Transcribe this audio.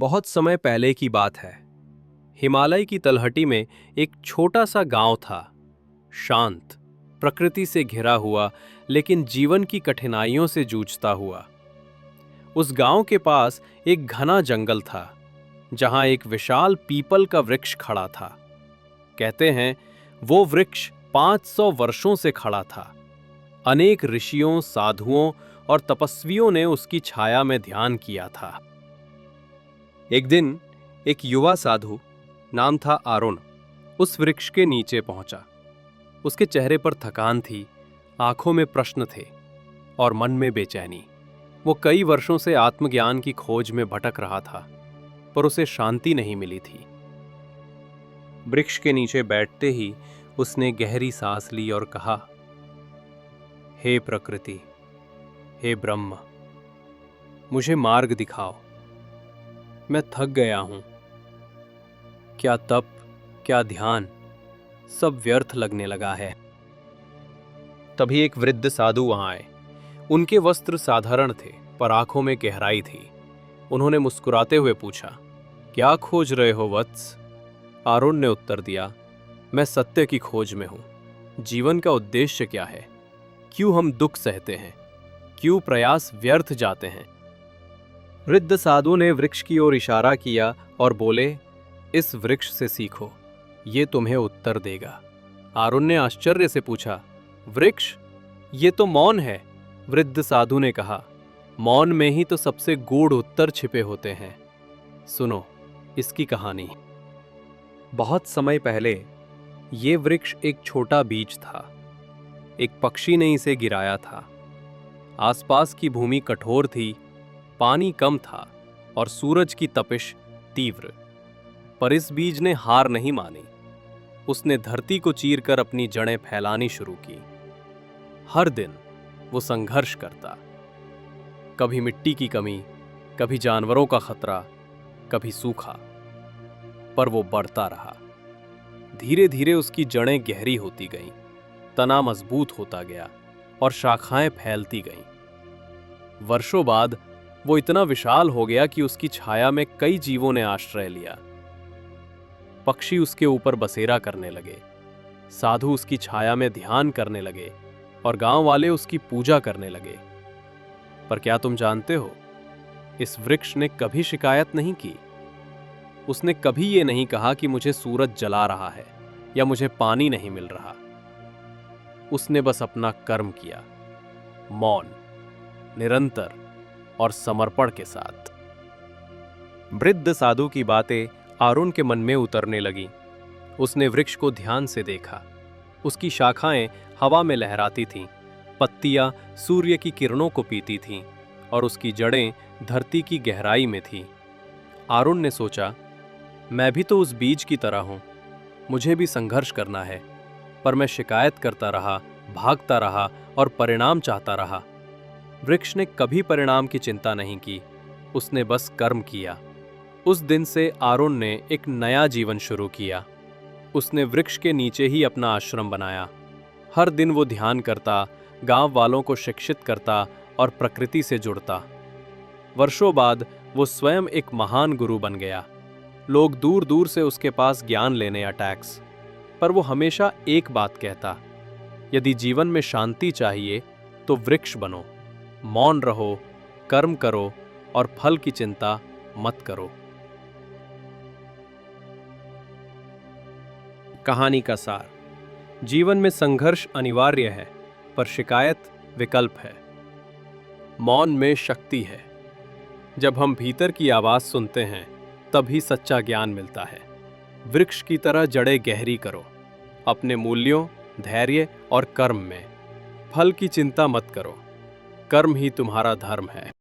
बहुत समय पहले की बात है। हिमालय की तलहटी में एक छोटा सा गांव था। शांत, प्रकृति से घिरा हुआ, लेकिन जीवन की कठिनाइयों से जूझता हुआ। उस गांव के पास एक घना जंगल था, जहां एक विशाल पीपल का वृक्ष खड़ा था। कहते हैं वो वृक्ष 500 वर्षों से खड़ा था। अनेक ऋषियों, साधुओं और तपस्वियों ने उसकी छाया में ध्यान किया था। एक दिन एक युवा साधु, नाम था आरुण, उस वृक्ष के नीचे पहुंचा। उसके चेहरे पर थकान थी, आंखों में प्रश्न थे और मन में बेचैनी। वो कई वर्षों से आत्मज्ञान की खोज में भटक रहा था, पर उसे शांति नहीं मिली थी। वृक्ष के नीचे बैठते ही उसने गहरी सांस ली और कहा, हे प्रकृति, हे ब्रह्म, मुझे मार्ग दिखाओ। मैं थक गया हूं। क्या तप, क्या ध्यान, सब व्यर्थ लगने लगा है। तभी एक वृद्ध साधु वहां आए। उनके वस्त्र साधारण थे, पर आंखों में गहराई थी। उन्होंने मुस्कुराते हुए पूछा, क्या खोज रहे हो वत्स? आरुण ने उत्तर दिया, मैं सत्य की खोज में हूं। जीवन का उद्देश्य क्या है? क्यों हम दुख सहते हैं? क्यों प्रयास व्यर्थ जाते हैं? वृद्ध साधु ने वृक्ष की ओर इशारा किया और बोले, इस वृक्ष से सीखो, ये तुम्हें उत्तर देगा। आरुण ने आश्चर्य से पूछा, वृक्ष? ये तो मौन है। वृद्ध साधु ने कहा, मौन में ही तो सबसे गूढ़ उत्तर छिपे होते हैं। सुनो इसकी कहानी। बहुत समय पहले ये वृक्ष एक छोटा बीज था। एक पक्षी ने इसे गिराया था। आसपास की भूमि कठोर थी, पानी कम था और सूरज की तपिश तीव्र। पर इस बीज ने हार नहीं मानी। उसने धरती को चीरकर अपनी जड़ें फैलानी शुरू की। हर दिन वो संघर्ष करता। कभी मिट्टी की कमी, कभी जानवरों का खतरा, कभी सूखा, पर वो बढ़ता रहा। धीरे धीरे उसकी जड़ें गहरी होती गईं, तना मजबूत होता गया और शाखाएं फैलती गईं। वर्षों बाद वो इतना विशाल हो गया कि उसकी छाया में कई जीवों ने आश्रय लिया। पक्षी उसके ऊपर बसेरा करने लगे, साधु उसकी छाया में ध्यान करने लगे और गांव वाले उसकी पूजा करने लगे। पर क्या तुम जानते हो, इस वृक्ष ने कभी शिकायत नहीं की। उसने कभी ये नहीं कहा कि मुझे सूरज जला रहा है या मुझे पानी नहीं मिल रहा। उसने बस अपना कर्म किया, मौन, निरंतर और समर्पण के साथ। वृद्ध साधु की बातें आरुण के मन में उतरने लगी। उसने वृक्ष को ध्यान से देखा। उसकी शाखाएं हवा में लहराती थीं, पत्तियां सूर्य की किरणों को पीती थीं और उसकी जड़ें धरती की गहराई में थीं। आरुण ने सोचा, मैं भी तो उस बीज की तरह हूं, मुझे भी संघर्ष करना है। पर मैं शिकायत करता रहा, भागता रहा और परिणाम चाहता रहा। वृक्ष ने कभी परिणाम की चिंता नहीं की, उसने बस कर्म किया। उस दिन से आरुण ने एक नया जीवन शुरू किया। उसने वृक्ष के नीचे ही अपना आश्रम बनाया। हर दिन वो ध्यान करता, गांव वालों को शिक्षित करता और प्रकृति से जुड़ता। वर्षों बाद वो स्वयं एक महान गुरु बन गया। लोग दूर दूर से उसके पास ज्ञान लेने अटैक्स। पर वो हमेशा एक बात कहता, यदि जीवन में शांति चाहिए तो वृक्ष बनो, मौन रहो, कर्म करो और फल की चिंता मत करो। कहानी का सार, जीवन में संघर्ष अनिवार्य है, पर शिकायत विकल्प है। मौन में शक्ति है। जब हम भीतर की आवाज सुनते हैं, तभी सच्चा ज्ञान मिलता है। वृक्ष की तरह जड़ें गहरी करो, अपने मूल्यों, धैर्य और कर्म में। फल की चिंता मत करो, कर्म ही तुम्हारा धर्म है।